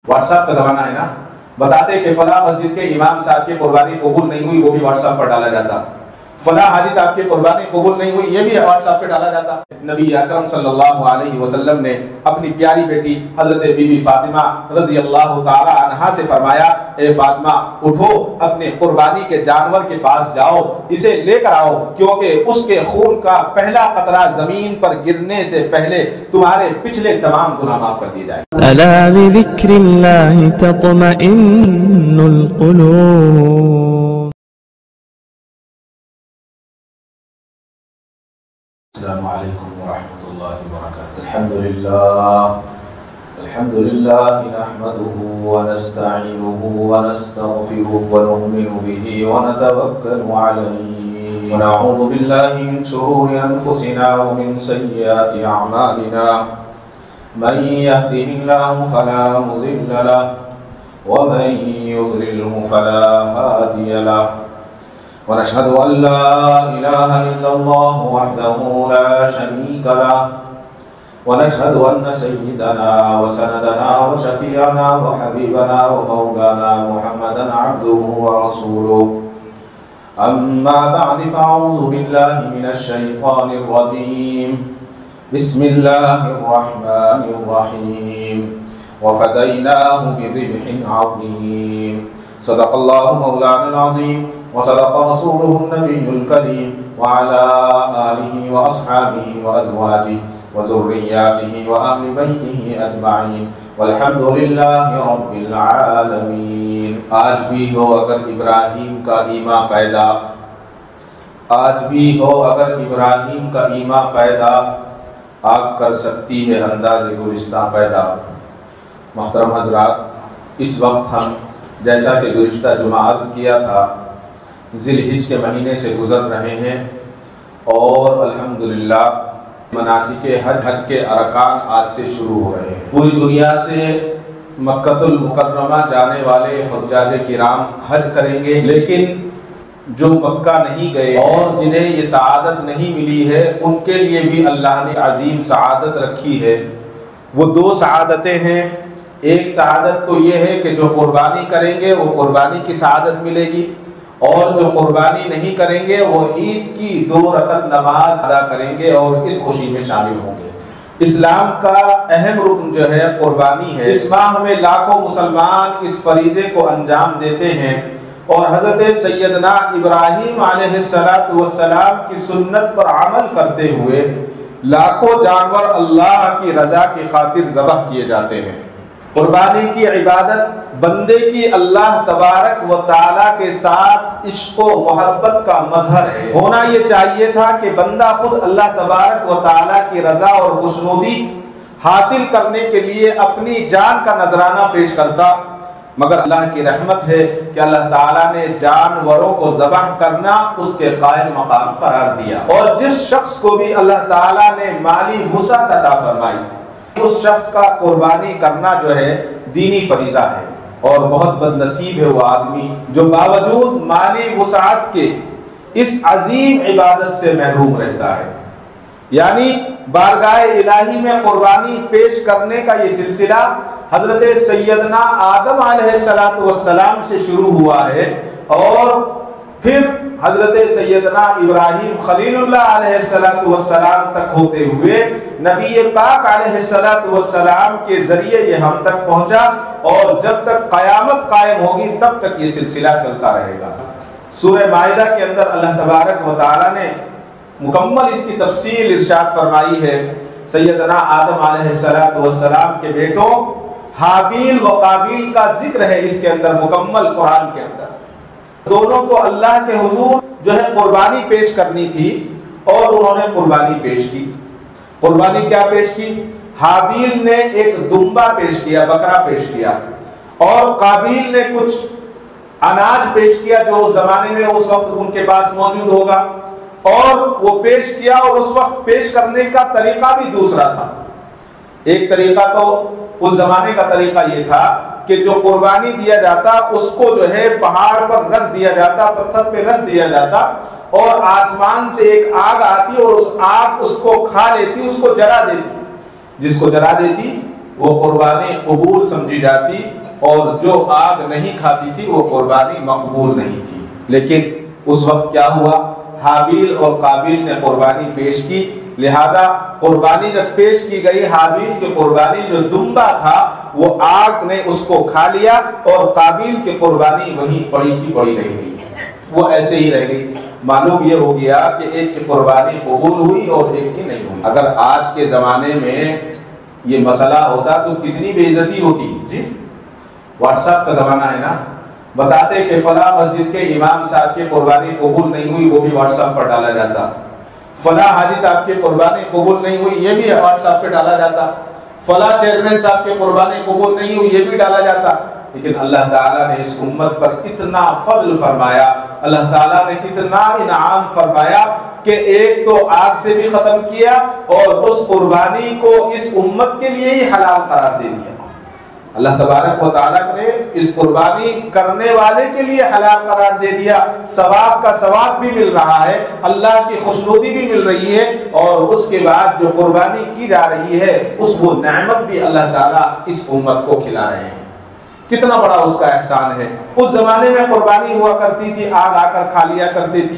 What's app کا زمانہ ہے نا، بتاتے کہ فلاں مسجد کے امام صاحب کی قربانی قبول نہیں ہوئی، وہ بھی واٹس ایپ پر ڈالا جاتا، فلاں حاجی صاحب کی قربانی قبول نہیں ہوئی، یہ بھی واٹس ایپ پہ ڈالا جاتا۔ نبی اکرم صلی اللہ علیہ وسلم نے اپنی پیاری بیٹی حضرت بی بی فاطمہ رضی اللہ تعالی عنہا سے فرمایا، اے فاطمہ اٹھو، اپنے قربانی کے جانور کے پاس جاؤ، اسے لے کر آؤ، کیونکہ اس کے خون کا پہلا قطرہ زمین پر گرنے سے پہلے تمہارے پچھلے تمام گناہ معاف کر دیے جائیں۔ الا بذکر اللہ تطمئن القلوب۔ السلام علیکم ورحمۃ اللہ وبرکاتہ۔ الحمد للہ نحمده ونستعینه ونستغفره ونؤمن به ونتوکل علیہ ونعوذ باللہ من شرور انفسنا ومن سیئات اعمالنا، من يهده الله فلا مضل له ومن يضلله فلا هادي له، ونشهد أن لا إله إلا الله وحده لا شريك له، ونشهد أن سيدنا وسندنا وشفيعنا وحبيبنا ومولانا محمدا عبده ورسوله، أما بعد فأعوذ بالله من الشيطان الرجيم، بسم الله الرحمن الرحيم، وفديناه بذبح عظيم، صدق الله مولانا العظيم وصدق رسوله النبي الكريم، وعلى آله وأصحابه وأزواجه وذرياته وأهل بيته أجمعين، والحمد لله رب العالمين۔ آج بھی ہو اگر ابراہیم کا ایمان پیدا، آج بھی ہو اگر ابراہیم کا ایمان پیدا، آگ کر سکتی ہے انداز گلستاں پیدا۔ محترم حضرات، اس وقت ہم جیسا کہ گزشتہ جمعہ عرض کیا تھا، ذی الحج کے مہینے سے گزر رہے ہیں، اور الحمدللہ مناسک حج کے ارکان آج سے شروع ہو رہے ہیں۔ پوری دنیا سے مکہ المکرمہ جانے والے حجاج کرام حج کریں گے، لیکن جو مکہ نہیں گئے اور جنہیں یہ سعادت نہیں ملی ہے، ان کے لیے بھی اللہ نے عظیم سعادت رکھی ہے۔ وہ دو سعادتیں ہیں، ایک سعادت تو یہ ہے کہ جو قربانی کریں گے وہ قربانی کی سعادت ملے گی، اور جو قربانی نہیں کریں گے وہ عید کی 2 رکعت نماز ادا کریں گے اور اس خوشی میں شامل ہوں گے۔ اسلام کا اہم رکن جو ہے قربانی ہے۔ اس ماہ میں لاکھوں مسلمان اس فریضے کو انجام دیتے ہیں، اور حضرت سیدنا ابراہیم علیہ السلام کی سنت پر عمل کرتے ہوئے لاکھوں جانور اللہ کی رضا کی خاطر ذبح کیے جاتے ہیں۔ قربانی کی عبادت بندے کی اللہ تبارک و تعالیٰ کے ساتھ عشق و محبت کا مظہر ہے۔ ہونا یہ چاہیے تھا کہ بندہ خود اللہ تبارک و تعالیٰ کی رضا اور خوشنودی حاصل کرنے کے لیے اپنی جان کا نذرانہ پیش کرتا، مگر اللہ کی رحمت ہے کہ اللہ تعالیٰ نے جانوروں کو ذبح کرنا اس کے قائم مقام قرار دیا، اور جس شخص کو بھی اللہ تعالیٰ نے مالی وسعت عطا فرمائی، اس شخص کا قربانی کرنا جو ہے دینی فریضہ ہے۔ اور بہت بد نصیب ہے وہ آدمی جو باوجود مالی وسعت کے اس عظیم عبادت سے محروم رہتا ہے۔ یعنی بارگاہ الہی میں قربانی پیش کرنے کا یہ سلسلہ حضرت سیدنا آدم علیہ السلام سے شروع ہوا ہے، اور پھر حضرت سیدنا ابراہیم خلیل اللہ علیہ السلام تک ہوتے ہوئے نبی پاک علیہ السلام کے ذریعے یہ ہم تک پہنچا، اور جب تک قیامت قائم ہوگی تب تک یہ سلسلہ چلتا رہے گا۔ سورہ مائدہ کے اندر اللہ تبارک و تعالی نے مکمل اس کی تفصیل ارشاد فرمائی ہے۔ سیدنا آدم علیہ السلام کے بیٹوں حابیل و قابیل کا ذکر ہے اس کے اندر، مکمل قرآن کے اندر۔ دونوں کو اللہ کے حضور جو ہے قربانی پیش کرنی تھی، اور انہوں نے قربانی پیش کی۔ قربانی کیا پیش کی؟ حابیل نے ایک دمبا پیش کیا، بکرا پیش کیا، اور قابیل نے کچھ اناج پیش کیا جو اس زمانے میں اس وقت ان کے پاس موجود ہوگا، اور وہ پیش کیا، اور اس وقت پیش کرنے کا طریقہ بھی دوسرا تھا۔ ایک طریقہ تو اس زمانے کا طریقہ یہ تھا کہ جو قربانی دیا جاتا اس کو جو ہے پہاڑ پر رکھ دیا جاتا، پتھر پہ رکھ دیا جاتا، اور آسمان سے ایک آگ آتی اور اس آگ اس کو کھا لیتی، اس کو جلا دیتی۔ جس کو جلا دیتی وہ قربانی قبول سمجھی جاتی، اور جو آگ نہیں کھاتی تھی وہ قربانی مقبول نہیں تھی۔ لیکن اس وقت کیا ہوا، حابیل اور قابیل نے قربانی پیش کی، لہذا قربانی جب پیش کی گئی، حابیل کی قربانی جو دمبا تھا وہ آگ نے اس کو کھا لیا، اور قابیل کی قربانی وہیں پڑی کی پڑی رہ گئی، وہ ایسے ہی رہ گئی۔ معلوم یہ ہو گیا کہ ایک کی قربانی قبول ہوئی اور ایک کی نہیں ہوئی۔ اگر آج کے زمانے میں یہ مسئلہ ہوتا تو کتنی بے عزتی ہوتی۔ جی واٹس ایپ کا زمانہ ہے نا، بتاتے کہ فلاں مسجد کے امام صاحب کی قربانی قبول نہیں ہوئی، وہ بھی واٹس ایپ پر ڈالا جاتا، فلاں حاجی صاحب کی قربانی قبول نہیں ہوئی، یہ بھی واٹس ایپ پہ ڈالا جاتا، فلاں چیئرمین صاحب کی قربانی قبول نہیں ہوئی، یہ بھی ڈالا جاتا۔ لیکن اللہ تعالیٰ نے اس امت پر اتنا فضل فرمایا، اللہ تعالیٰ نے اتنا انعام فرمایا کہ ایک تو آگ سے بھی ختم کیا، اور اس قربانی کو اس امت کے لیے ہی حلال قرار دے دیا۔ اللہ تبارک و تعالیٰ نے اس قربانی کرنے والے کے لیے حلال قرار دے دیا، ثواب کا ثواب بھی مل رہا ہے، اللہ کی خوشنودی بھی مل رہی ہے، اور اس کے بعد جو قربانی کی جا رہی ہے اس وہ نعمت بھی اللہ تعالیٰ اس امت کو کھلا رہے ہیں۔ کتنا بڑا اس کا احسان ہے۔ اس زمانے میں قربانی ہوا کرتی تھی، آگ آ کر کھا لیا کرتی تھی۔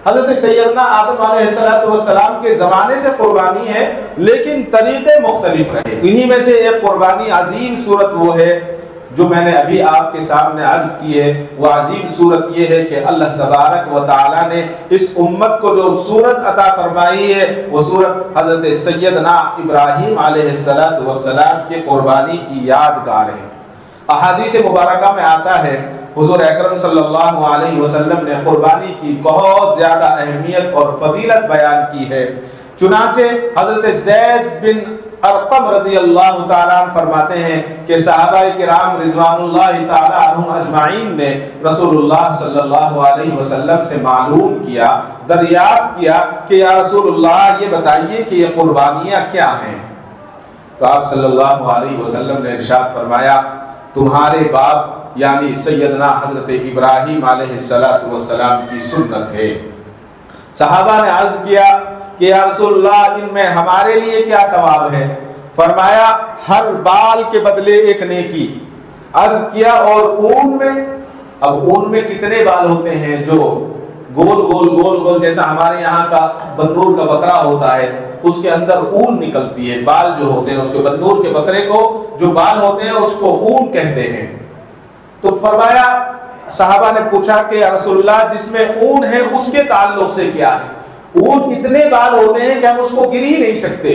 حضرت سیدنا آدم علیہ السلام کے زمانے سے قربانی ہے، لیکن طریقے مختلف رہے۔ انہی میں سے ایک قربانی عظیم صورت وہ ہے جو میں نے ابھی آپ کے سامنے عرض کی ہے۔ وہ عظیم صورت یہ ہے کہ اللہ تبارک و تعالی نے اس امت کو جو صورت عطا فرمائی ہے وہ صورت حضرت سیدنا ابراہیم علیہ السلام کے قربانی کی یادگار ہے۔ احادیث مبارکہ میں آتا ہے حضور اکرم صلی اللہ علیہ وسلم نے قربانی کی بہت زیادہ اہمیت اور فضیلت بیان کی ہے۔ چنانچہ حضرت زید بن ارقم رضی اللہ تعالیٰ عنہ فرماتے ہیں کہ صحابہ کرام رضوان اللہ تعالیٰ عنہم اجمعین نے رسول اللہ صلی اللہ علیہ وسلم سے معلوم کیا، دریافت کیا کہ یا رسول اللہ یہ بتائیے کہ یہ قربانیاں کیا ہیں؟ تو آپ صلی اللہ علیہ وسلم نے ارشاد فرمایا تمہارے باپ یعنی سیدنا حضرت ابراہیم علیہ السلام کی سنت ہے۔ صحابہ نے عرض کیا کہ یا رسول اللہ ان میں ہمارے لیے کیا ثواب ہے؟ فرمایا ہر بال کے بدلے ایک نیکی۔ عرض کیا اور اون میں؟ اب اون میں کتنے بال ہوتے ہیں جو گول گول گول گول جیسا ہمارے یہاں کا بنور کا بکرا ہوتا ہے، اس کے اندر اون نکلتی ہے، بال جو ہوتے ہیں اس کے بنور کے بکرے کو جو بال ہوتے ہیں اس کو اون کہتے ہیں۔ تو فرمایا صحابہ نے پوچھا کہ یا رسول اللہ جس میں اون ہے اس کے تعلق سے کیا ہے؟ اون اتنے بال ہوتے ہیں کہ ہم اس کو گر ہی نہیں سکتے۔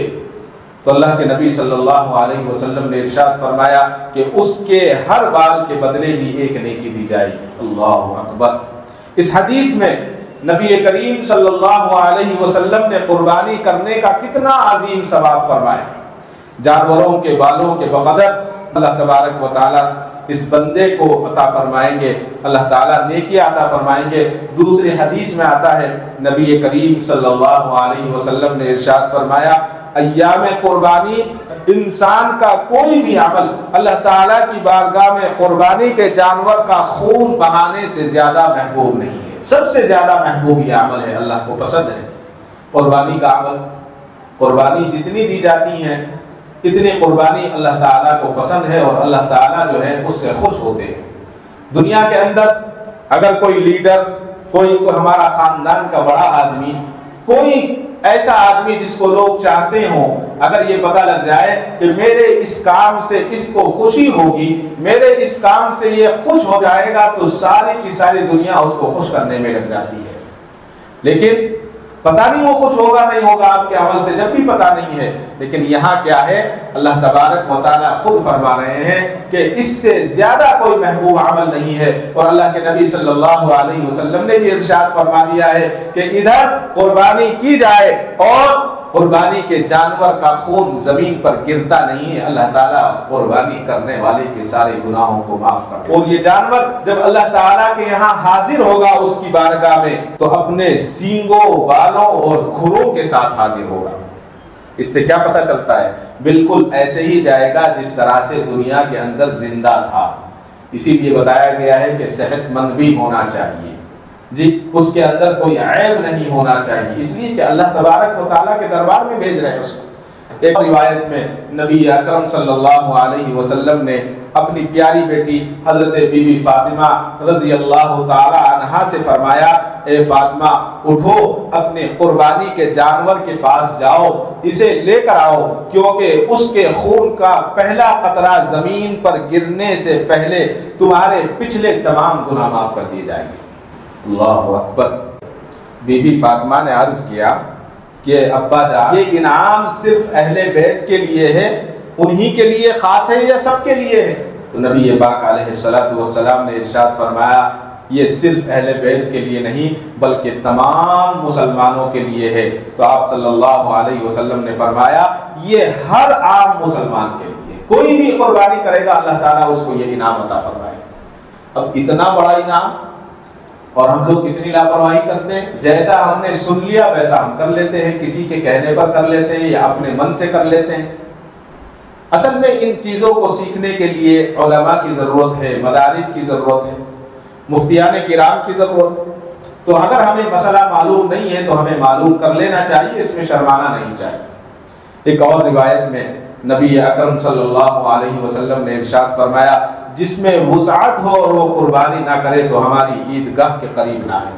تو اللہ کے نبی صلی اللہ علیہ وسلم نے ارشاد فرمایا کہ اس کے ہر بال کے بدلے بھی ایک نیکی دی جائے گی۔ اللہ اکبر۔ اس حدیث میں نبی کریم صلی اللہ علیہ وسلم نے قربانی کرنے کا کتنا عظیم ثواب فرمایا۔ جانوروں کے بالوں کے بقدر اللہ تبارک و تعالی اس بندے کو عطا فرمائیں گے، اللہ تعالیٰ نیکی عطا فرمائیں گے۔ دوسری حدیث میں آتا ہے نبی کریم صلی اللہ علیہ وسلم نے ارشاد فرمایا ایام قربانی انسان کا کوئی بھی عمل اللہ تعالیٰ کی بارگاہ میں قربانی کے جانور کا خون بہانے سے زیادہ محبوب نہیں ہے۔ سب سے زیادہ محبوب یہ عمل ہے، اللہ کو پسند ہے قربانی کا عمل۔ قربانی جتنی دی جاتی ہیں اتنی قربانی اللہ تعالیٰ کو پسند ہے، اور اللہ تعالیٰ جو ہے اس سے خوش ہوتے ہیں۔ دنیا کے اندر اگر کوئی لیڈر، کوئی ہمارا خاندان کا بڑا آدمی، کوئی ایسا آدمی جس کو لوگ چاہتے ہوں، اگر یہ پتہ لگ جائے کہ میرے اس کام سے اس کو خوشی ہوگی، میرے اس کام سے یہ خوش ہو جائے گا، تو ساری کی ساری دنیا اس کو خوش کرنے میں لگ جاتی ہے۔ لیکن پتہ نہیں وہ خوش ہوگا نہیں ہوگا آپ کے عمل سے، جب بھی پتہ نہیں ہے۔ لیکن یہاں کیا ہے، اللہ تبارک و تعالیٰ خود فرما رہے ہیں کہ اس سے زیادہ کوئی محبوب عمل نہیں ہے، اور اللہ کے نبی صلی اللہ علیہ وسلم نے بھی ارشاد فرما دیا ہے کہ ادھر قربانی کی جائے اور قربانی کے جانور کا خون زمین پر گرتا نہیں ہے، اللہ تعالیٰ قربانی کرنے والے کے سارے گناہوں کو معاف کر دے۔ اور یہ جانور جب اللہ تعالیٰ کے یہاں حاضر ہوگا اس کی بارگاہ میں تو اپنے سینگوں، بالوں اور کھروں کے ساتھ حاضر ہوگا۔ اس سے کیا پتہ چلتا ہے؟ بالکل ایسے ہی جائے گا جس طرح سے دنیا کے اندر زندہ تھا۔ اسی لیے بتایا گیا ہے کہ صحت مند بھی ہونا چاہیے، جی اس کے اندر کوئی عیب نہیں ہونا چاہیے، اس لیے کہ اللہ تبارک و تعالیٰ کے دربار میں بھیج رہے ہیں اس کو۔ ایک روایت میں نبی اکرم صلی اللہ علیہ وسلم نے اپنی پیاری بیٹی حضرت بی بی فاطمہ رضی اللہ تعالی عنہا سے فرمایا، اے فاطمہ اٹھو، اپنے قربانی کے جانور کے پاس جاؤ، اسے لے کر آؤ، کیونکہ اس کے خون کا پہلا قطرہ زمین پر گرنے سے پہلے تمہارے پچھلے تمام گناہ معاف کر دیے جائیں گے۔ اللہ اکبر۔ بی بی فاطمہ نے عرض کیا کہ ابا جان، یہ انعام صرف اہل بیت کے لیے ہے، انہی کے لیے خاص ہے یا سب کے لیے ہے؟ تو نبی پاک علیہ السلام نے ارشاد فرمایا، یہ صرف اہل بیت کے لیے نہیں بلکہ تمام مسلمانوں کے لیے ہے۔ تو آپ صلی اللہ علیہ وسلم نے فرمایا یہ ہر عام مسلمان کے لیے، کوئی بھی قربانی کرے گا اللہ تعالیٰ اس کو یہ انعام عطا فرمائے۔ اب اتنا بڑا انعام، اور ہم لوگ کتنی لاپرواہی کرتے ہیں، جیسا ہم نے سن لیا ویسا ہم کر لیتے ہیں، کسی کے کہنے پر کر لیتے ہیں یا اپنے من سے کر لیتے ہیں۔ اصل میں ان چیزوں کو سیکھنے کے لیے علماء کی ضرورت ہے، مدارس کی ضرورت ہے، مفتیان کرام کی ضرورت ہے۔ تو اگر ہمیں مسئلہ معلوم نہیں ہے تو ہمیں معلوم کر لینا چاہیے، اس میں شرمانا نہیں چاہیے۔ ایک اور روایت میں نبی اکرم صلی اللہ علیہ وسلم نے ارشاد فرمایا، جس میں وسعت ہو اور وہ قربانی نہ کرے تو ہماری عیدگاہ کے قریب نہ ہے۔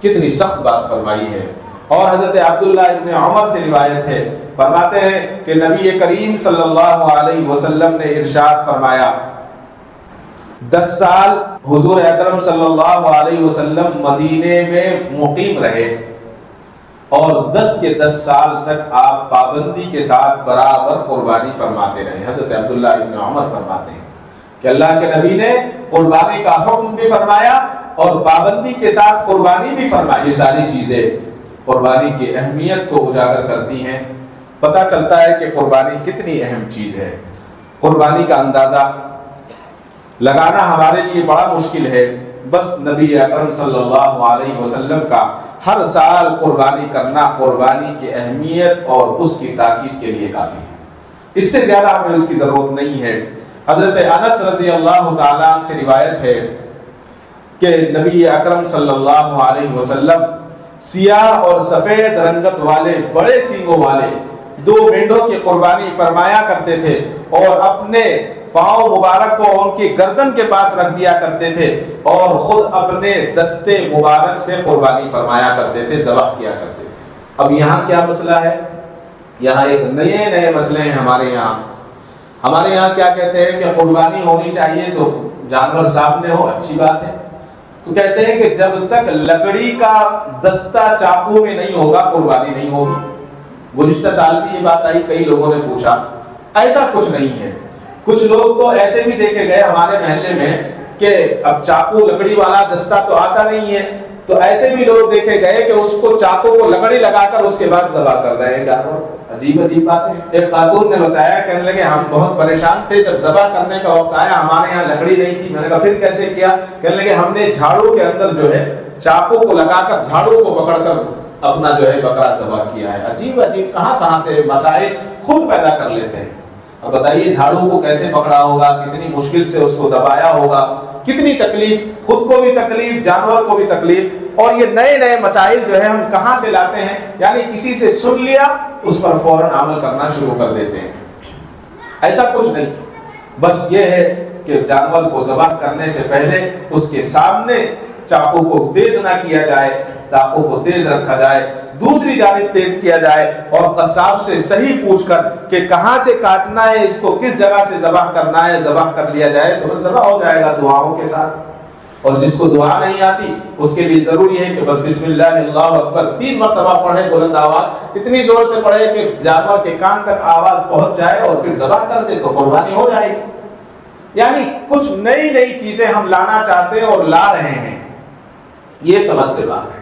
کتنی سخت بات فرمائی ہے۔ اور حضرت عبداللہ ابن عمر سے روایت ہے، فرماتے ہیں کہ نبی کریم صلی اللہ علیہ وسلم نے ارشاد فرمایا، 10 سال حضور اکرم صلی اللہ علیہ وسلم مدینے میں مقیم رہے اور 10 کے 10 سال تک آپ پابندی کے ساتھ برابر قربانی فرماتے رہے۔ حضرت عبداللہ ابن عمر فرماتے ہیں کہ اللہ کے نبی نے قربانی کا حکم بھی فرمایا اور پابندی کے ساتھ قربانی بھی فرمائی۔ یہ ساری چیزیں قربانی کی اہمیت کو اجاگر کرتی ہیں۔ پتہ چلتا ہے کہ قربانی کتنی اہم چیز ہے۔ قربانی کا اندازہ لگانا ہمارے لیے بڑا مشکل ہے، بس نبی اکرم صلی اللہ علیہ وسلم کا ہر سال قربانی کرنا قربانی کی اہمیت اور اس کی تاکید کے لیے کافی ہے، اس سے زیادہ ہمیں اس کی ضرورت نہیں ہے۔ حضرت انس رضی اللہ تعالیٰ عنہ سے روایت ہے کہ نبی اکرم صلی اللہ علیہ وسلم سیاہ اور سفید رنگت والے بڑے سینگوں والے 2 مینڈوں کی قربانی فرمایا کرتے تھے اور اپنے پاؤں مبارک کو ان کی گردن کے پاس رکھ دیا کرتے تھے اور خود اپنے دستے مبارک سے قربانی فرمایا کرتے تھے، ذبح کیا کرتے تھے۔ اب یہاں کیا مسئلہ ہے؟ یہاں ایک نئے مسئلے ہیں ہمارے یہاں کیا کہتے ہیں کہ قربانی ہونی چاہیے تو جانور سامنے ہو، اچھی بات ہے، تو کہتے ہیں کہ جب تک لکڑی کا دستہ چاقو میں نہیں ہوگا قربانی نہیں ہوگی۔ گزشتہ سال بھی یہ بات آئی، کئی لوگوں نے پوچھا، ایسا کچھ نہیں ہے۔ کچھ لوگ تو ایسے بھی دیکھے گئے ہمارے محلے میں کہ اب چاقو لکڑی والا دستہ تو آتا نہیں ہے، تو ایسے بھی لوگ دیکھے گئے کہ اس کو چاقو کو لکڑی لگا کر اس کے بعد ذبح کر رہے ہیں جانور۔ عجیب بات ہے۔ ایک خاتون نے بتایا، کہنے لگے ہم بہت پریشان تھے، جب ذبح کرنے کا وقت آیا ہمارے یہاں لکڑی نہیں تھی۔ میں نے کہا پھر کیسے کیا؟ کہنے لگے ہم نے جھاڑو کے اندر جو ہے چاقو کو لگا کر جھاڑو کو پکڑ کر اپنا جو ہے بکرا ذبح کیا ہے۔ عجیب کہاں سے مسائل خود پیدا کر لیتے ہیں۔ اب بتائیے جھاڑو کو کیسے پکڑا ہوگا، کتنی مشکل سے اس کو دبایا ہوگا، کتنی تکلیف، خود کو بھی تکلیف، جانور کو بھی تکلیف۔ اور یہ نئے مسائل جو ہے ہم کہاں سے لاتے ہیں؟ یعنی کسی سے سن لیا اس پر فوراً عمل کرنا شروع کر دیتے ہیں۔ ایسا کچھ نہیں، بس یہ ہے کہ جانور کو ذبح کرنے سے پہلے اس کے سامنے چاقو کو تیز نہ کیا جائے، چاقو کو تیز رکھا جائے، دوسری جانب تیز کیا جائے اور قصاب سے صحیح پوچھ کر کہ کہاں سے کاٹنا ہے، اس کو کس جگہ سے ذبح کرنا ہے، ذبح کر لیا جائے تو بس ذبح ہو جائے گا دعاؤں کے ساتھ۔ اور جس کو دعا نہیں آتی اس کے لیے ضروری ہے کہ بس بسم اللہ اللہ اکبر 3 مرتبہ پڑھے، بلند آواز، اتنی زور سے پڑھے کہ جانور کے کان تک آواز پہنچ جائے اور پھر ذبح کر دے تو قربانی ہو جائے گی۔ یعنی کچھ نئی چیزیں ہم لانا چاہتے ہیں اور لا رہے ہیں، یہ سمجھ سے باہر ہے۔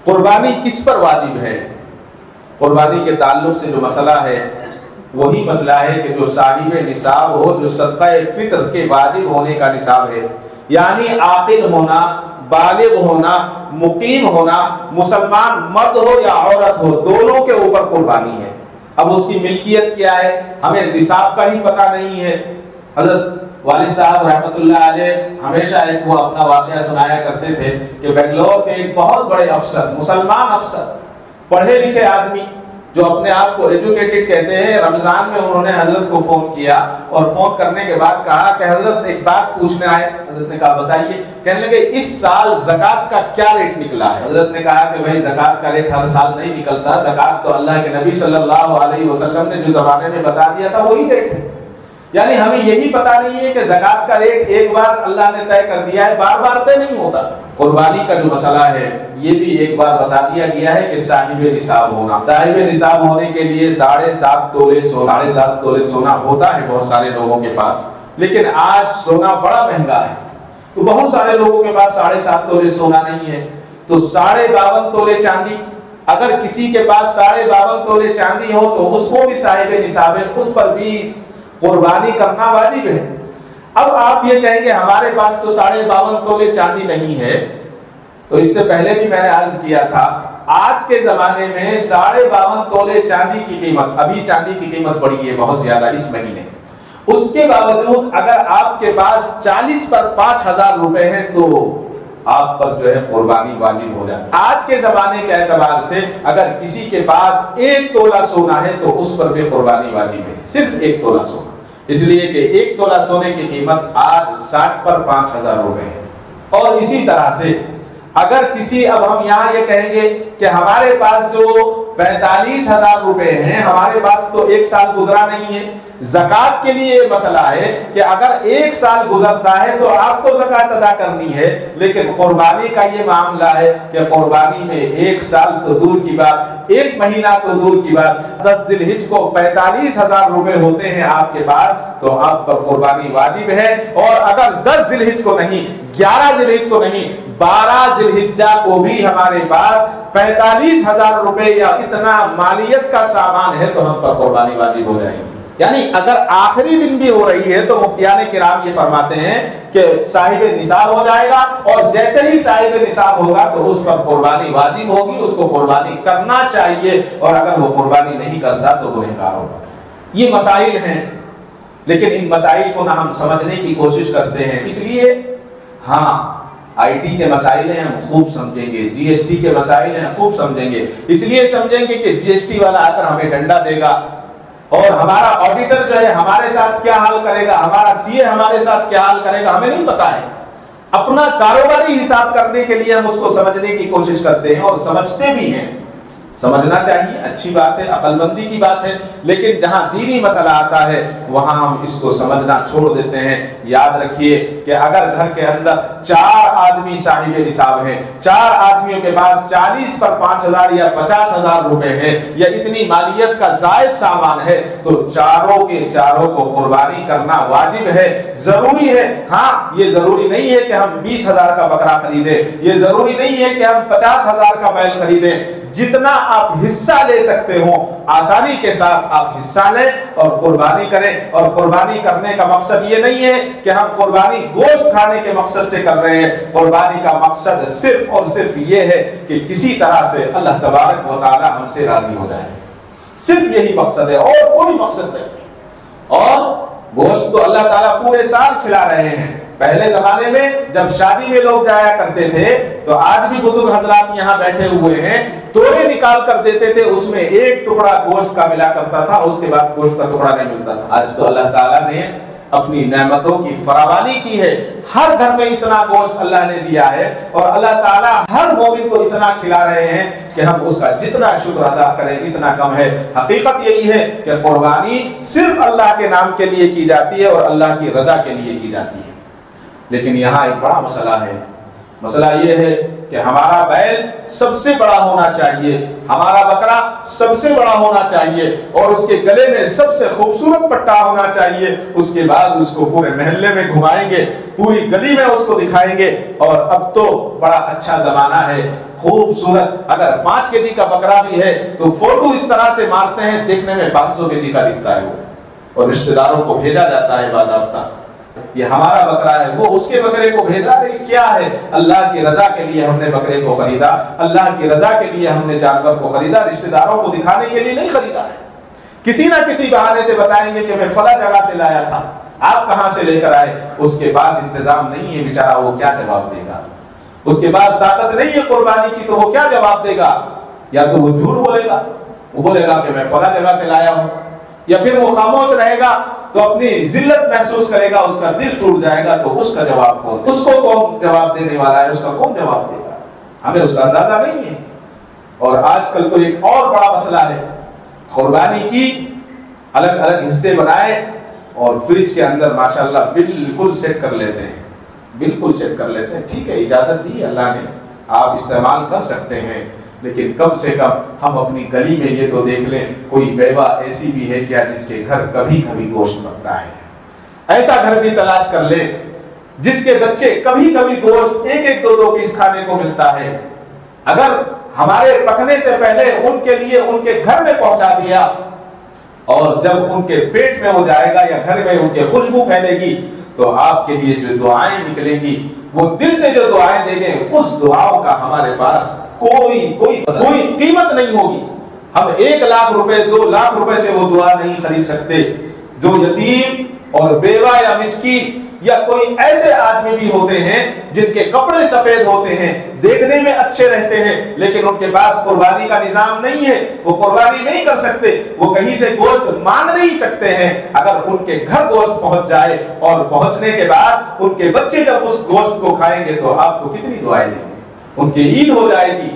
قربانی کس پر واجب ہے؟ قربانی کے تعلق سے جو مسئلہ ہے وہی مسئلہ ہے کہ جو صاحب نصاب ہو، جو صدقہ فطر کے واجب ہونے کا نصاب ہے، یعنی عاقل ہونا، بالغ ہونا، مقیم ہونا، مسلمان مرد ہو یا عورت ہو، دونوں کے اوپر قربانی ہے۔ اب اس کی ملکیت کیا ہے ہمیں نصاب کا ہی پتہ نہیں ہے۔ حضرت والد صاحب رحمۃ اللہ علیہ ہمیشہ ایک وہ اپنا واقعہ سنایا کرتے تھے کہ بنگلور کے ایک بہت بڑے افسر، مسلمان افسر، پڑھے لکھے آدمی جو اپنے آپ کو ایجوکیٹڈ کہتے ہیں، رمضان میں انہوں نے حضرت کو فون کیا اور فون کرنے کے بعد کہا کہ حضرت ایک بات پوچھنے آئے۔ حضرت نے کہا بتائیے۔ کہنے لگے اس سال زکوٰۃ کا کیا ریٹ نکلا ہے؟ حضرت نے کہا کہ بھائی زکوٰۃ کا ریٹ ہر سال نہیں نکلتا، زکوٰۃ تو اللہ کے نبی صلی اللہ علیہ وسلم نے جو زمانے میں بتا دیا تھا وہی ریٹ ہے۔ یعنی ہمیں یہی پتا نہیں ہے کہ زکوٰۃ کا ریٹ ایک بار اللہ نے طے کر دیا ہے، بار بار طے نہیں ہوتا۔ قربانی کا جو مسئلہ ہے یہ بھی ایک بار بتا دیا گیا ہے کہ صاحب نصاب ہونا، صاحب نصاب ہونے کے لیے 7.5 تولے سونا، 10 تولے سونا ہوتا ہے بہت سارے لوگوں کے پاس، لیکن آج سونا بڑا مہنگا ہے تو بہت سارے لوگوں کے پاس 7.5 تولے سونا نہیں ہے، تو 52.5 تولے چاندی، اگر کسی کے پاس 52.5 تولے چاندی ہو تو اس کو بھی صاحب نصاب ہے، اس پر بھی قربانی کرنا واجب ہے۔ اب آپ یہ کہیں گے ہمارے پاس تو 52.5 تولے چاندی نہیں ہے، تو اس سے پہلے بھی میں نے عرض کیا تھا آج کے زمانے میں 52.5 تولے چاندی کی قیمت، ابھی چاندی کی قیمت بڑھی ہے بہت زیادہ اس مہینے، اس کے باوجود اگر آپ کے پاس 40 پر 5,000 روپے ہیں تو آپ پر جو ہے قربانی واجب ہو جاتی ہے۔ آج کے زمانے کے اعتبار سے اگر کسی کے پاس 1 تولہ سونا ہے تو اس پر بھی قربانی واجب ہے، صرف 1 تولہ سونا، اس لیے کہ 1 تولہ سونے کی قیمت آج 60 پر 5,000 روپے ہے۔ اور اسی طرح سے اگر کسی، اب ہم یہاں یہ کہیں گے کہ ہمارے پاس جو 45,000 روپے ہیں، ہمارے پاس تو 1 سال گزرا نہیں ہے، زکوٰۃ کے لیے یہ مسئلہ ہے کہ اگر 1 سال گزرتا ہے تو آپ کو زکوٰۃ ادا کرنی ہے، لیکن قربانی کا یہ معاملہ ہے کہ قربانی میں 1 سال تو دور کی بات، 1 مہینہ تو دور کی بات، 10 ذی الحجہ کو 45,000 روپے ہوتے ہیں آپ کے پاس تو آپ پر قربانی واجب ہے، اور اگر 10 ذی الحجہ کو نہیں، 11 ذی الحجہ کو نہیں، 12 ذی الحجہ کو بھی ہمارے پاس 45,000 روپے یا اتنا مالیت کا سامان ہے تو ہم پر قربانی واجب ہو جائے گی۔ یعنی اگر آخری دن بھی ہو رہی ہے تو مفتیان کرام یہ فرماتے ہیں کہ صاحب نصاب ہو جائے گا، اور جیسے ہی صاحب نصاب ہوگا تو اس پر قربانی واجب ہوگی، اس کو قربانی کرنا چاہیے، اور اگر وہ قربانی نہیں کرتا تو گنہگار ہوگا۔ یہ مسائل ہیں، لیکن ان مسائل کو نہ ہم سمجھنے کی کوشش کرتے ہیں، اس لیے ہاں آئی ٹی کے مسائل ہیں ہم خوب سمجھیں گے، جی ایس ٹی کے مسائل ہیں خوب سمجھیں گے، اس لیے سمجھیں گے کہ جی ایس ٹی والا آ کر ہمیں ڈنڈا دے گا، اور ہمارا آڈیٹر جو ہے ہمارے ساتھ کیا حال کرے گا، ہمارا سی اے ہمارے ساتھ کیا حال کرے گا، ہمیں نہیں پتا ہے۔ اپنا کاروباری حساب کرنے کے لیے ہم اس کو سمجھنے کی کوشش کرتے ہیں اور سمجھتے بھی ہیں، سمجھنا چاہیے، اچھی بات ہے، عقل مندی کی بات ہے، لیکن جہاں دینی مسئلہ آتا ہے وہاں ہم اس کو سمجھنا چھوڑ دیتے ہیں۔ یاد رکھیے کہ اگر گھر کے اندر 4 آدمی صاحب نصاب ہیں، 4 آدمیوں کے پاس 40 پر 5,000 یا 50,000 روپے ہیں یا اتنی مالیت کا زائد سامان ہے تو چاروں کے چاروں کو قربانی کرنا واجب ہے، ضروری ہے۔ ہاں یہ ضروری نہیں ہے کہ ہم 20,000 کا بکرا خریدیں، یہ ضروری نہیں ہے کہ ہم 50,000 کا بیل خریدیں، جتنا آپ حصہ لے سکتے ہو آسانی کے ساتھ آپ حصہ لیں اور قربانی کریں۔ اور قربانی کرنے کا مقصد یہ نہیں ہے کہ ہم قربانی گوشت کھانے کے مقصد سے کر رہے ہیں، قربانی کا مقصد صرف اور صرف یہ ہے کہ کسی طرح سے اللہ تبارک و تعالی ہم سے راضی ہو جائے، صرف یہی مقصد ہے اور کوئی مقصد نہیں۔ اور گوشت تو اللہ تعالیٰ پورے سال کھلا رہے ہیں۔ پہلے زمانے میں جب شادی میں لوگ جایا کرتے تھے تو آج بھی بزرگ حضرات یہاں بیٹھے ہوئے ہیں، توڑے نکال کر دیتے تھے، اس میں 1 ٹکڑا گوشت کا ملا کرتا تھا، اس کے بعد گوشت کا ٹکڑا نہیں ملتا تھا۔ آج تو اللہ تعالیٰ نے اپنی نعمتوں کی فراوانی کی ہے، ہر گھر میں اتنا گوشت اللہ نے دیا ہے، اور اللہ تعالیٰ ہر مومن کو اتنا کھلا رہے ہیں کہ ہم اس کا جتنا شکر ادا کریں اتنا کم ہے۔ حقیقت یہی ہے کہ قربانی صرف اللہ کے نام کے لیے کی جاتی ہے اور اللہ کی رضا کے لیے کی جاتی ہے، لیکن یہاں ایک بڑا مسئلہ ہے۔ مسئلہ یہ ہے کہ ہمارا بیل سب سے بڑا ہونا چاہیے، ہمارا بکرا سب سے بڑا ہونا چاہیے، اور اس کے گلے میں سب سے خوبصورت پٹا ہونا چاہیے، اس کے بعد اس کو پورے محلے میں گھمائیں گے، پوری گلی میں اس کو دکھائیں گے۔ اور اب تو بڑا اچھا زمانہ ہے، خوبصورت، اگر 5 کیجی کا بکرا بھی ہے تو فوٹو اس طرح سے مارتے ہیں دیکھنے میں 500 کیجی کا دکھتا ہے وہ، اور رشتہ داروں کو بھیجا جاتا ہے باضابطہ، یہ ہمارا بکرا ہے، وہ اس کے بکرے کو بھیج رہا ہے۔ کیا ہے؟ اللہ کی رضا کے لیے ہم نے بکرے کو خریدا، اللہ کی رضا کے لیے ہم نے جانور کو خریدا، رشتہ داروں کو دکھانے کے لیے نہیں خریدا ہے۔ کسی نہ کسی بہانے سے بتائیں گے کہ میں فلاں جگہ سے لایا تھا، آپ کہاں سے لے کر آئے؟ اس کے پاس انتظام نہیں ہے بیچارہ، وہ کیا جواب دے گا؟ اس کے پاس طاقت نہیں ہے قربانی کی تو وہ کیا جواب دے گا؟ یا تو وہ جھوٹ بولے گا، وہ بولے گا کہ میں فلاں جگہ سے لایا ہوں، یا پھر وہ خاموش رہے گا تو اپنی ذلت محسوس کرے گا، اس کا دل ٹوٹ جائے گا، تو اس کا جواب کون؟ اس کو کون جواب دینے والا ہے؟ اس کا کون جواب دے گا؟ ہمیں اس کا اندازہ نہیں ہے۔ اور آج کل تو ایک اور بڑا مسئلہ ہے، قربانی کی الگ الگ حصے بنائے اور فریج کے اندر ماشاءاللہ بالکل سیٹ کر لیتے ہیں، بالکل سیٹ کر لیتے ہیں۔ ٹھیک ہے، اجازت دی اللہ نے، آپ استعمال کر سکتے ہیں، لیکن کم سے کم ہم اپنی گلی میں یہ تو دیکھ لیں کوئی بیوہ ایسی بھی ہے کیا جس کے گھر کبھی کبھی گوشت بنتا ہے؟ ایسا گھر بھی تلاش کر لیں جس کے بچے کبھی کبھی گوشت ایک ایک دو دو پیس کھانے کو ملتا ہے۔ اگر ہمارے پکنے سے پہلے ان کے لیے ان کے گھر میں پہنچا دیا، اور جب ان کے پیٹ میں ہو جائے گا یا گھر میں ان کے خوشبو پھیلے گی، تو آپ کے لیے جو دعائیں نکلیں گی، وہ دل سے جو دعائیں دیں گے، اس دعاؤں کا ہمارے پاس کوئی قیمت نہیں ہوگی۔ ہم 1 لاکھ روپے 2 لاکھ روپے سے وہ دعا نہیں خرید سکتے۔ جو یتیم اور بیوہ یا مسکین یا کوئی ایسے آدمی بھی ہوتے ہیں جن کے کپڑے سفید ہوتے ہیں، دیکھنے میں اچھے رہتے ہیں، لیکن ان کے پاس قربانی کا نظام نہیں ہے، وہ قربانی نہیں کر سکتے، وہ کہیں سے گوشت مانگ نہیں سکتے ہیں۔ اگر ان کے گھر گوشت پہنچ جائے اور پہنچنے کے بعد ان کے بچے جب اس گوشت کو کھائیں گے تو آپ کو کتنی دعائیں دیں گے، ان کی عید ہو جائے گی۔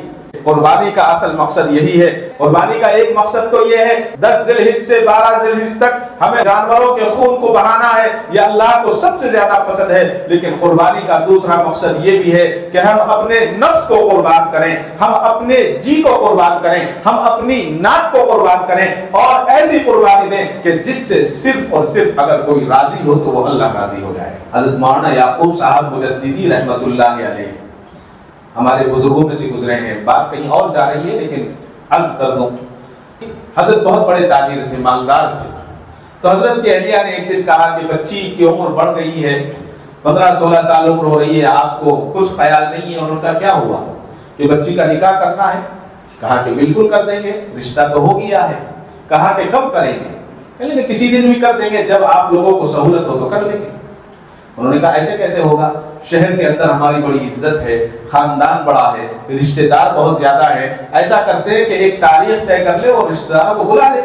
قربانی کا اصل مقصد یہی ہے۔ قربانی کا ایک مقصد تو یہ ہے 10 ذی الحجہ سے 12 ذی الحجہ تک ہمیں جانوروں کے خون کو بہانا ہے، یہ اللہ کو سب سے زیادہ پسند ہے۔ لیکن قربانی کا دوسرا مقصد یہ بھی ہے کہ ہم اپنے نفس کو قربان کریں، ہم اپنے جی کو قربان کریں، ہم اپنی ناک کو قربان کریں، اور ایسی قربانی دیں کہ جس سے صرف اور صرف اگر کوئی راضی ہو تو وہ اللہ راضی ہو جائے۔ حضرت مولانا یعقوب صاحب مجددی رحمت اللہ علیہ ہمارے بزرگوں میں سے گزرے ہیں، بات کہیں اور جا رہی ہے لیکن عرض کر دوں، حضرت بہت بڑے تاجر تھے، مالدار تھے۔ تو حضرت کی اہلیہ نے ایک دن کہا کہ بچی کی عمر بڑھ گئی ہے، 15-16 سال عمر ہو رہی ہے، آپ کو کچھ خیال نہیں ہے؟ انہوں نے کہا کیا ہوا کہ بچی کا نکاح کرنا ہے؟ کہا کہ بالکل کر دیں گے، رشتہ تو ہو گیا ہے۔ کہا کہ کب کریں گے؟ کہنے لگے کسی دن بھی کر دیں گے، جب آپ لوگوں کو سہولت ہو تو کر لیں گے۔ انہوں نے کہا ایسے کیسے ہوگا؟ شہر کے اندر ہماری بڑی عزت ہے، خاندان بڑا ہے، رشتہ دار بہت زیادہ ہے، ایسا کرتے ہیں کہ ایک تاریخ طے کر لے اور رشتہ داروں کو بلا لے۔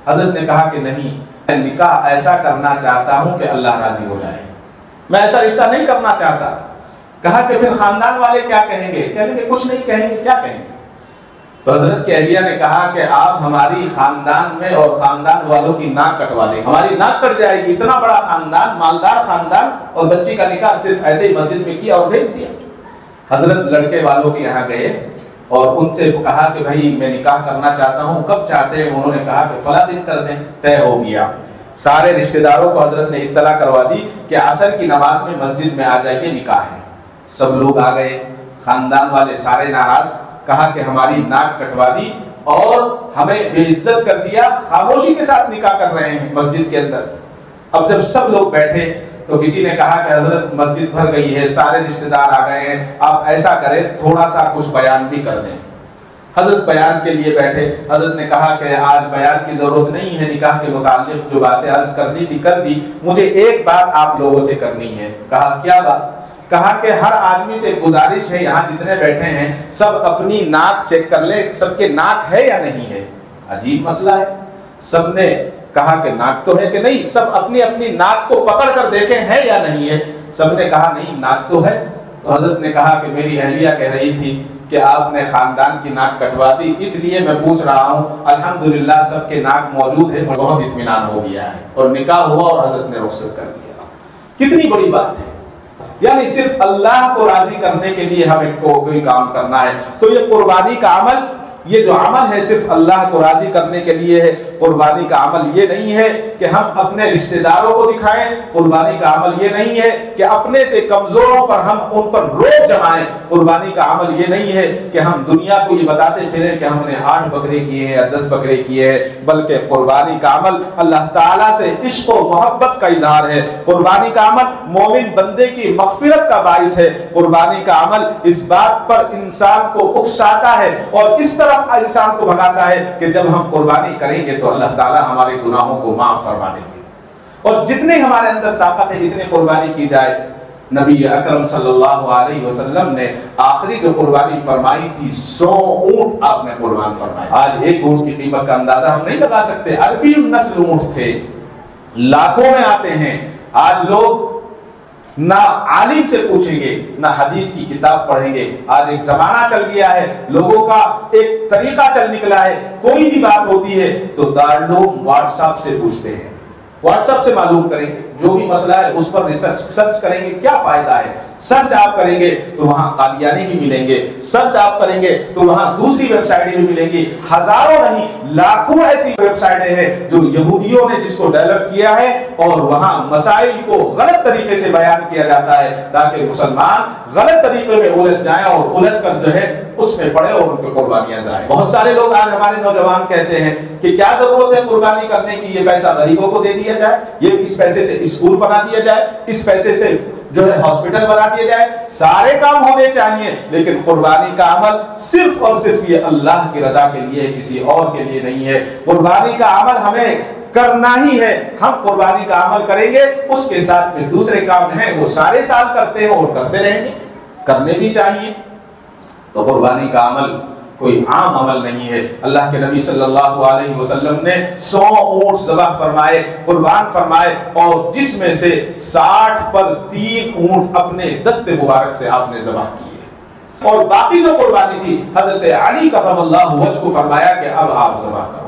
حضرت نے کہا کہ نہیں، میں نکاح ایسا کرنا چاہتا ہوں کہ اللہ راضی ہو جائے، میں ایسا رشتہ نہیں کرنا چاہتا۔ کہا کہ پھر خاندان والے کیا کہیں گے؟ کہیں گے کچھ نہیں کہیں گے، کیا کہیں گے؟ تو حضرت کی اہلیہ نے کہا کہ آپ ہماری خاندان میں اور خاندان والوں کی ناک کٹوا دیں، ہماری ناک کٹ جائے گی، اتنا بڑا خاندان، مالدار خاندان، اور بچی کا نکاح صرف ایسے ہی مسجد میں کیا اور بھیج دیا۔ حضرت لڑکے والوں کے یہاں گئے اور ان سے کہا کہ بھائی میں نکاح کرنا چاہتا ہوں، کب چاہتے ہیں؟ انہوں نے کہا کہ فلاں دن کر دیں۔ طے ہو گیا۔ سارے رشتہ داروں کو حضرت نے اطلاع کروا دی کہ عصر کی نماز میں مسجد میں آ جائیے، نکاح ہے۔ سب لوگ آ گئے، خاندان والے سارے ناراض، کہا کہ ہماری ناک کٹوا دی اور ہمیں بے عزت کر دیا، خاموشی کے ساتھ نکاح کر رہے ہیں مسجد کے اندر۔ اب جب سب لوگ بیٹھے تو کسی نے کہا کہ حضرت مسجد بھر گئی ہے، سارے رشتہ دار آ گئے ہیں، آپ ایسا کریں تھوڑا سا کچھ بیان بھی کر دیں۔ حضرت بیان کے لیے بیٹھے۔ حضرت نے کہا کہ آج بیان کی ضرورت نہیں ہے، نکاح کے متعلق جو باتیں عرض کرنی تھی کر دی، مجھے ایک بات آپ لوگوں سے کرنی ہے۔ کہا کیا بات؟ کہا کہ ہر آدمی سے گزارش ہے، یہاں جتنے بیٹھے ہیں سب اپنی ناک چیک کر لیں، سب کے ناک ہے یا نہیں ہے۔ عجیب مسئلہ ہے، سب نے کہا کہ ناک تو ہے کہ نہیں، سب اپنی اپنی ناک کو پکڑ کر دیکھیں ہے یا نہیں ہے۔ سب نے کہا نہیں ناک تو ہے۔ تو حضرت نے کہا کہ میری اہلیہ کہہ رہی تھی کہ آپ نے خاندان کی ناک کٹوا دی، اس لیے میں پوچھ رہا ہوں۔ الحمدللہ سب کے ناک موجود ہے، بہت اطمینان ہو گیا ہے، اور نکاح ہوا اور حضرت نے رخصت کر دیا۔ کتنی بڑی بات ہے، یعنی صرف اللہ کو راضی کرنے کے لیے ہمیں کوئی کام کرنا ہے۔ تو یہ قربانی کا عمل، یہ جو عمل ہے صرف اللہ کو راضی کرنے کے لیے ہے۔ قربانی کا عمل یہ نہیں ہے کہ ہم اپنے رشتہ داروں کو دکھائیں، قربانی کا عمل یہ نہیں ہے کہ اپنے سے کمزوروں پر ہم ان پر روب جمائیں، قربانی کا عمل یہ نہیں ہے کہ ہم دنیا کو یہ بتاتے پھریں کہ ہم نے 8 بکرے کیے ہیں یا 10 بکرے کیے ہیں، بلکہ قربانی کا عمل اللہ تعالیٰ سے عشق و محبت کا اظہار ہے۔ قربانی کا عمل مومن بندے کی مغفرت کا باعث ہے۔ قربانی کا عمل اس بات پر انسان کو اکساتا ہے اور اس طرح انسان کو بھگاتا ہے کہ جب ہم قربانی کریں گے تو اللہ تعالیٰ ہمارے گناہوں کو معاف فرما دیں گے، اور جتنے ہمارے اندر طاقت ہے جتنے قربانی کی جائے۔ نبی اکرم صلی اللہ علیہ وسلم نے آخری جو قربانی فرمائی تھی 100 اونٹ آپ نے قربان فرمائے. آج ایک اونٹ کی قیمت کا اندازہ ہم نہیں لگا سکتے. عربی نسل اونٹ تھے, لاکھوں میں آتے ہیں. آج لوگ نہ عالم سے پوچھیں گے نہ حدیث کی کتاب پڑھیں گے. آج ایک زمانہ چل گیا ہے, لوگوں کا ایک طریقہ چل نکلا ہے. کوئی بھی بات ہوتی ہے تو دارالعلوم واٹس ایپ سے پوچھتے ہیں, واٹس ایپ سے معلوم کریں گے. جو بھی مسئلہ ہے اس پر سرچ کریں گے, کیا فائدہ ہے. سرچ آپ کریں گے تو وہاں قادیانی بھی ملیں گے, سرچ آپ کریں گے تو وہاں دوسری ویب سائٹیں بھی ملیں گی. ہزاروں نہیں لاکھوں ایسی ویب سائٹیں ہیں جو یہودیوں نے جس کو ڈیولپ کیا ہے, اور وہاں مسائل کو غلط طریقے سے بیان کیا جاتا ہے تاکہ مسلمان غلط طریقے میں الجھ جائیں اور الجھ کر جو ہے اس میں پڑے اور ان کی قربانیاں ضائع. بہت سارے لوگ آج ہمارے نوجوان کہتے ہیں کہ کیا ضرورت ہے قربانی کرنے کی, یہ پیسہ غریبوں کو دے دیا جائے, یہ اس پیسے سے اسکول بنا دیا جائے, اس پیسے سے جو ہے ہاسپٹل بنا دیا جائے. سارے کام ہونے چاہیے لیکن قربانی کا عمل صرف اور صرف یہ اللہ کی رضا کے لیے, کسی اور کے لیے نہیں ہے. قربانی کا عمل ہمیں کرنا ہی ہے. ہم قربانی کا عمل کریں گے, اس کے ساتھ میں دوسرے کام ہیں وہ سارے سال کرتے ہیں اور کرتے رہیں گے, کرنے بھی چاہیے. تو قربانی کا عمل کوئی عام عمل نہیں ہے. اللہ کے نبی صلی اللہ علیہ وسلم نے 100 اونٹ ذبح فرمائے, قربان فرمائے, اور جس میں سے 60 پر 3 اونٹ اپنے دست مبارک سے آپ نے ذبح کیے, اور باقی جو قربانی تھی حضرت علی کرم اللہ وجہ کو فرمایا کہ اب آپ ذبح کرو.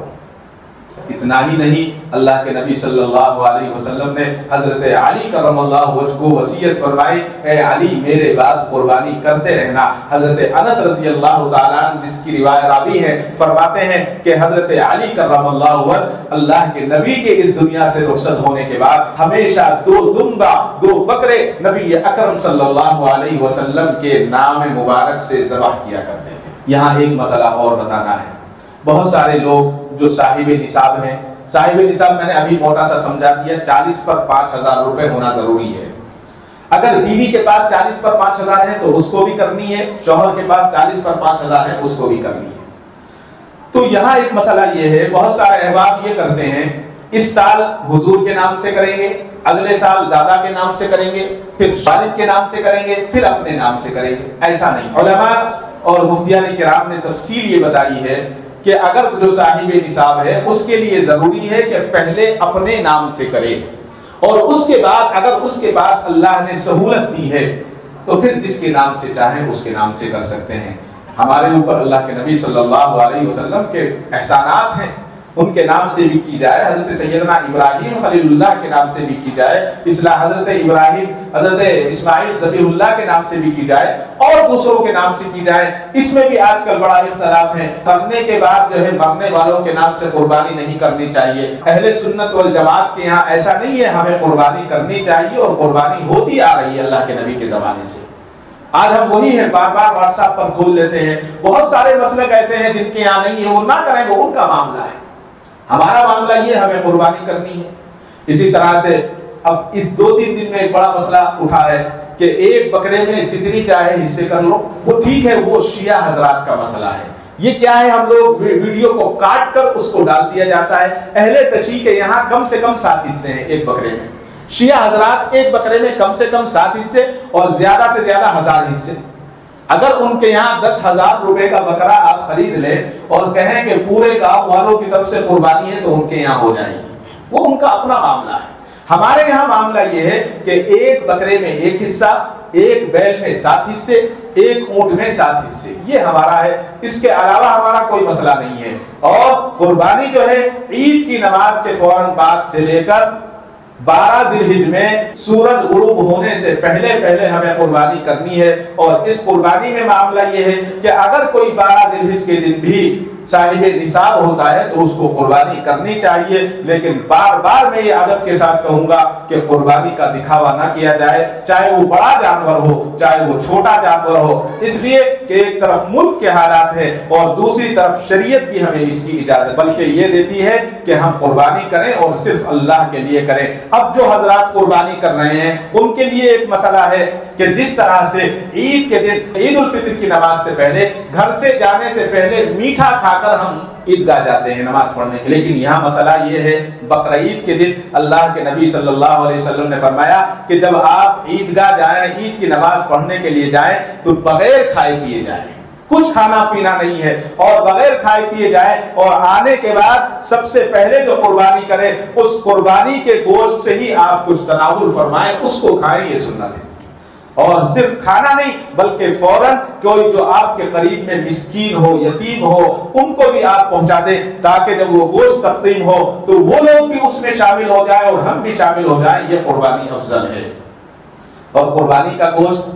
اتنا ہی نہیں, اللہ کے نبی صلی اللہ علیہ وسلم نے حضرت علی کرم اللہ وجہ کو وصیت فرمائی, اے علی میرے بعد قربانی کرتے رہنا. حضرت انس رضی اللہ تعالیٰ عنہ جس کی روایت راوی ہے فرماتے ہیں کہ حضرت علی کرم اللہ وجہ اللہ کے نبی کے اس دنیا سے رخصت ہونے کے بعد ہمیشہ 2 دمبا 2 بکرے نبی اکرم صلی اللہ علیہ وسلم کے نام مبارک سے ذبح کیا کرتے تھے. یہاں ایک مسئلہ اور بتانا ہے. بہت سارے لوگ جو صاحب نصاب ہیں, صاحب نصاب میں نے ابھی موٹا سا سمجھا دیا, 40 پر 5,000 روپے ہونا ضروری ہے. اگر بیوی کے پاس 40 پر 5,000 ہے تو اس کو بھی کرنی ہے, شوہر کے پاس 40 پر 5,000 ہے اس کو بھی کرنی ہے. تو یہاں ایک مسئلہ یہ ہے, بہت سارے احباب یہ کرتے ہیں اس سال حضور کے نام سے کریں گے, اگلے سال دادا کے نام سے کریں گے, پھر والد کے نام سے کریں گے, پھر اپنے نام سے کریں گے. ایسا نہیں. علماء اور مفتیان کرام نے تفصیل یہ بتائی ہے کہ اگر جو صاحب نصاب ہے اس کے لیے ضروری ہے کہ پہلے اپنے نام سے کرے, اور اس کے بعد اگر اس کے پاس اللہ نے سہولت دی ہے تو پھر جس کے نام سے چاہیں اس کے نام سے کر سکتے ہیں. ہمارے اوپر اللہ کے نبی صلی اللہ علیہ وسلم کے احسانات ہیں, ان کے نام سے بھی کی جائے, حضرت سیدنا ابراہیم خلیل اللہ کے نام سے بھی کی جائے, حضرت ابراہیم حضرت اسماعیل ذبیح اللہ کے نام سے بھی کی جائے, اور دوسروں کے نام سے کی جائے. اس میں بھی آج کل بڑا اختلاف ہے. کرنے کے بعد جو ہے مرنے والوں کے نام سے قربانی نہیں کرنی چاہیے. اہل سنت والجماعت کے یہاں ایسا نہیں ہے, ہمیں قربانی کرنی چاہیے اور قربانی ہوتی آ رہی ہے اللہ کے نبی کے زمانے سے. آج ہم وہی ہیں, بار بار واٹس ایپ پر کھول لیتے ہیں. بہت سارے مسلک ایسے ہیں جن کے یہاں نہیں ہے, وہ نہ کریں, وہ ان کا معاملہ ہے. ہمارا معاملہ یہ ہمیں قربانی کرنی ہے. اسی طرح سے اب اس 2-3 دن میں ایک بڑا مسئلہ اٹھا ہے کہ ایک بکرے میں جتنی چاہے حصے کر لو, وہ ٹھیک ہے, وہ شیعہ حضرات کا مسئلہ ہے. یہ کیا ہے, ہم لوگ ویڈیو کو کاٹ کر اس کو ڈال دیا جاتا ہے. اہل تشیع کے یہاں کم سے کم 7 حصے ہیں ایک بکرے میں. شیعہ حضرات ایک بکرے میں کم سے کم 7 حصے اور زیادہ سے زیادہ 1000 حصے. اگر ان کے یہاں 10,000 روپے کا بکرا آپ خرید لیں اور کہیں کہ پورے گاؤں والوں کی طرف سے قربانی ہے تو ان کے یہاں ہو جائے گی, وہ ان کا اپنا معاملہ ہے. ہمارے یہاں معاملہ یہ ہے کہ ایک بکرے میں 1 حصہ, ایک بیل میں 7 حصے, ایک اونٹ میں 7 حصے, یہ ہمارا ہے. اس کے علاوہ ہمارا کوئی مسئلہ نہیں ہے. اور قربانی جو ہے عید کی نماز کے فوراً بعد سے لے کر 12 ذی الحجہ میں سورج غروب ہونے سے پہلے ہمیں قربانی کرنی ہے. اور اس قربانی میں معاملہ یہ ہے کہ اگر کوئی 12 ذی الحجہ کے دن بھی صاحب نصاب ہوتا ہے تو اس کو قربانی کرنی چاہیے. لیکن بار بار میں یہ ادب کے ساتھ کہوں گا کہ قربانی کا دکھاوا نہ کیا جائے, چاہے وہ بڑا جانور ہو چاہے وہ چھوٹا جانور ہو, اس لیے کہ ایک طرف ملک کے حالات ہیں اور دوسری طرف شریعت بھی ہمیں اس کی اجازت بلکہ یہ دیتی ہے کہ ہم قربانی کریں اور صرف اللہ کے لیے کریں. اب جو حضرات قربانی کر رہے ہیں ان کے لیے ایک مسئلہ ہے کہ جس طرح سے عید کے دن عید الفطر کی نماز سے پہلے گھر سے جانے سے پہلے میٹھا کھا کر ہم عیدگاہ جاتے ہیں نماز پڑھنے کے. لیکن یہاں مسئلہ یہ ہے بقرعید کے دن اللہ کے نبی صلی اللہ علیہ وسلم نے فرمایا کہ جب آپ عیدگاہ جائیں, عید کی نماز پڑھنے کے لیے جائیں تو بغیر کھائے پیے جائیں, کچھ کھانا پینا نہیں ہے, اور بغیر کھائے پیے جائیں, اور آنے کے بعد سب سے پہلے جو قربانی کرے اس قربانی کے گوشت سے ہی آپ کچھ تناول فرمائیں, اس کو کھائیں, یہ سنت ہے. اور صرف کھانا نہیں بلکہ فوراً کوئی جو آپ کے قریب میں مسکین ہو, یتیم ہو, ان کو بھی آپ پہنچا دیں تاکہ جب وہ گوشت تقسیم ہو تو وہ لوگ بھی اس میں شامل ہو جائیں اور ہم بھی شامل ہو جائیں. یہ قربانی افضل ہے. اور قربانی کا گوشت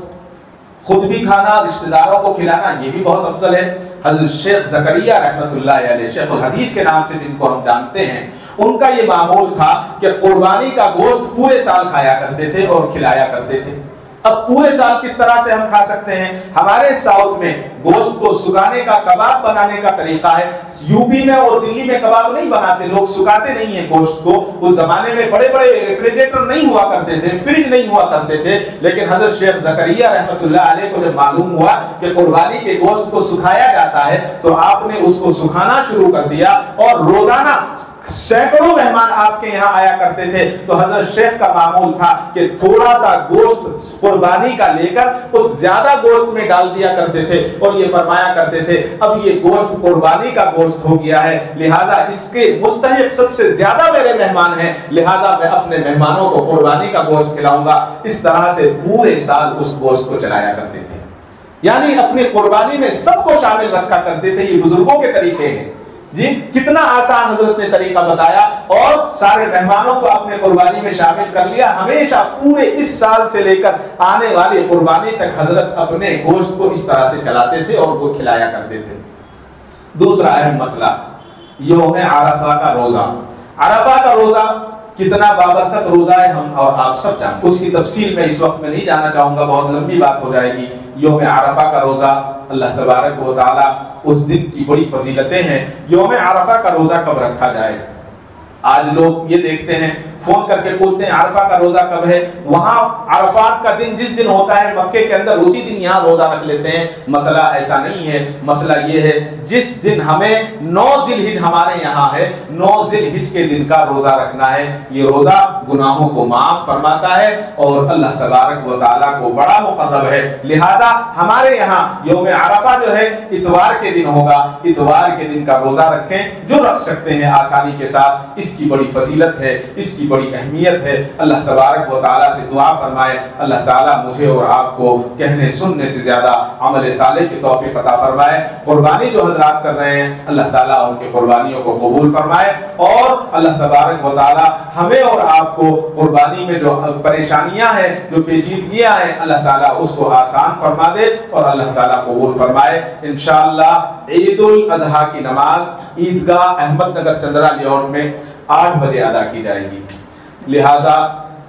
خود بھی کھانا, رشتہ داروں کو کھلانا, یہ بھی بہت افضل ہے. حضرت شیخ زکریا رحمۃ اللہ علیہ, شیخ الحدیث کے نام سے جن کو ہم جانتے ہیں, ان کا یہ معمول تھا کہ قربانی کا گوشت پورے سال کھایا کرتے تھے اور کھلایا کرتے تھے. اب پورے سال کس طرح سے ہم کھا سکتے ہیں؟ ہمارے ساؤتھ میں گوشت کو سکانے کا, کباب بنانے کا طریقہ ہے. یو پی میں اور دلی میں کباب نہیں بناتے, لوگ سکاتے نہیں ہیں گوشت کو. اس زمانے میں بڑے بڑے ریفریجریٹر نہیں ہوا کرتے تھے, فریج نہیں ہوا کرتے تھے. لیکن حضرت شیخ زکریا رحمۃ اللہ علیہ کو جب معلوم ہوا کہ قربانی کے گوشت کو سکھایا جاتا ہے تو آپ نے اس کو سکھانا شروع کر دیا, اور روزانہ سینکڑوں مہمان آپ کے یہاں آیا کرتے تھے. تو حضرت شیخ کا معمول تھا کہ تھوڑا سا گوشت قربانی کا لے کر اس زیادہ گوشت میں ڈال دیا کرتے تھے, اور یہ فرمایا کرتے تھے اب یہ گوشت قربانی کا گوشت ہو گیا ہے, لہذا اس کے مستحق سب سے زیادہ میرے مہمان ہیں, لہذا میں اپنے مہمانوں کو قربانی کا گوشت کھلاؤں گا. اس طرح سے پورے سال اس گوشت کو چلایا کرتے تھے. یعنی اپنی قربانی میں سب کو شامل رکھا کرتے تھے. یہ بزرگوں کے طریقے ہیں جی. کتنا آسان حضرت نے طریقہ بتایا, اور سارے مہمانوں کو اپنے قربانی میں شامل کر لیا. ہمیشہ پورے اس سال سے لے کر آنے والی قربانی تک حضرت اپنے گوشت کو اس طرح سے چلاتے تھے اور وہ کھلایا کرتے تھے. دوسرا اہم مسئلہ یوم عرفہ کا روزہ. عرفہ کا روزہ کتنا بابرکت روزہ ہے ہم اور آپ سب جانتے ہیں. اس کی تفصیل میں اس وقت میں نہیں جانا چاہوں گا, بہت لمبی بات ہو جائے گی. یوم عرفہ کا روزہ اللہ تبارک و تعالی اس دن کی بڑی فضیلتیں ہیں. یوم عرفہ کا روزہ کب رکھا جائے؟ آج لوگ یہ دیکھتے ہیں, فون کر کے پوچھتے ہیں عرفہ کا روزہ کب ہے. وہاں عرفات کا دن جس دن ہوتا ہے مکے کے اندر اسی دن یہاں روزہ رکھ لیتے ہیں. مسئلہ ایسا نہیں ہے. مسئلہ یہ ہے جس دن ہمیں 9 ذی الحج ہمارے یہاں ہے, 9 ذی الحج کے دن کا روزہ رکھنا ہے. یہ روزہ گناہوں کو معاف فرماتا ہے اور اللہ تبارک و تعالیٰ کو بڑا مقرب ہے. لہذا ہمارے یہاں یوم عرفہ جو ہے اتوار کے دن ہوگا. اتوار کے دن کا روزہ رکھیں جو رکھ سکتے ہیں آسانی کے ساتھ. اس کی بڑی فضیلت ہے, اس کی بڑی اہمیت ہے. اللہ تبارک و تعالیٰ سے دعا فرمائے اللہ تعالیٰ مجھے اور آپ کو کہنے سننے سے زیادہ عمل صالح کی توفیق عطا فرمائے. قربانی جو حضرات کر رہے ہیں اللہ تعالیٰ ان کے قربانیوں کو قبول فرمائے, اور اللہ تبارک و تعالیٰ ہمیں اور آپ کو قربانی میں جو پریشانیاں ہیں, جو پیچیدگیاں ہیں, اللہ تعالیٰ اس کو آسان فرما دے اور اللہ تعالیٰ قبول فرمائے. انشاءاللہ عید الاضحیٰ کی نماز عیدگاہ احمد نگر چندرا لیاؤٹ میں 8 بجے ادا کی جائے گی. لہذا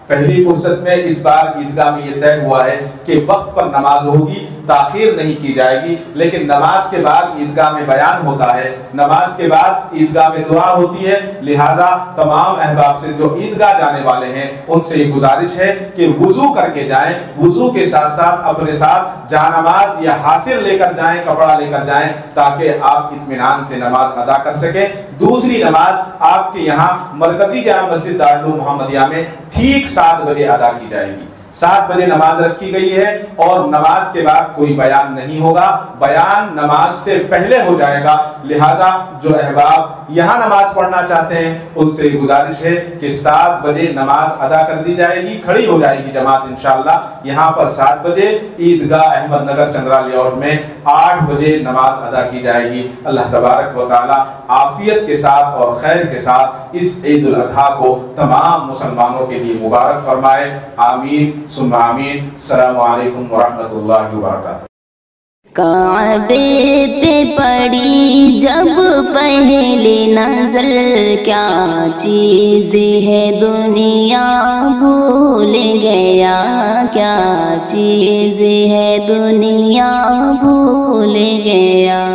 پہلی فرصت میں اس بار عیدگاہ میں یہ طے ہوا ہے کہ وقت پر نماز ہوگی, تاخیر نہیں کی جائے گی. لیکن نماز کے بعد عیدگاہ میں بیان ہوتا ہے, نماز کے بعد عیدگاہ میں دعا ہوتی ہے. لہذا تمام احباب سے جو عیدگاہ جانے والے ہیں ان سے یہ گزارش ہے کہ وضو کر کے جائیں, وضو کے ساتھ ساتھ اپنے ساتھ جانماز یا حاصل لے کر جائیں, کپڑا لے کر جائیں, تاکہ آپ اطمینان سے نماز ادا کر سکیں. دوسری نماز آپ کے یہاں مرکزی جامع مسجد دارالعلوم محمدیہ میں ٹھیک 7 بجے ادا کی جائے گی. 7 بجے نماز رکھی گئی ہے, اور نماز کے بعد کوئی بیان نہیں ہوگا, بیان نماز سے پہلے ہو جائے گا. لہذا جو احباب یہاں نماز پڑھنا چاہتے ہیں ان سے گزارش ہے کہ 7 بجے نماز ادا کر دی جائے گی, کھڑی ہو جائے گی جماعت انشاءاللہ یہاں پر 7 بجے. عیدگاہ احمد نگر چندرا لیاؤٹ میں 8 بجے نماز ادا کی جائے گی. اللہ تبارک و تعالی عافیت کے ساتھ اور خیر کے ساتھ اس عید الاضحیٰ کو تمام مسلمانوں کے لیے مبارک فرمائے. آمین ثم آمین. السلام علیکم ورحمۃ اللہ وبرکاتہ. کعبے پہ پڑی جب پہلی نظر, کیا چیز ہے دنیا بھول گیا, کیا چیز ہے دنیا بھول گیا.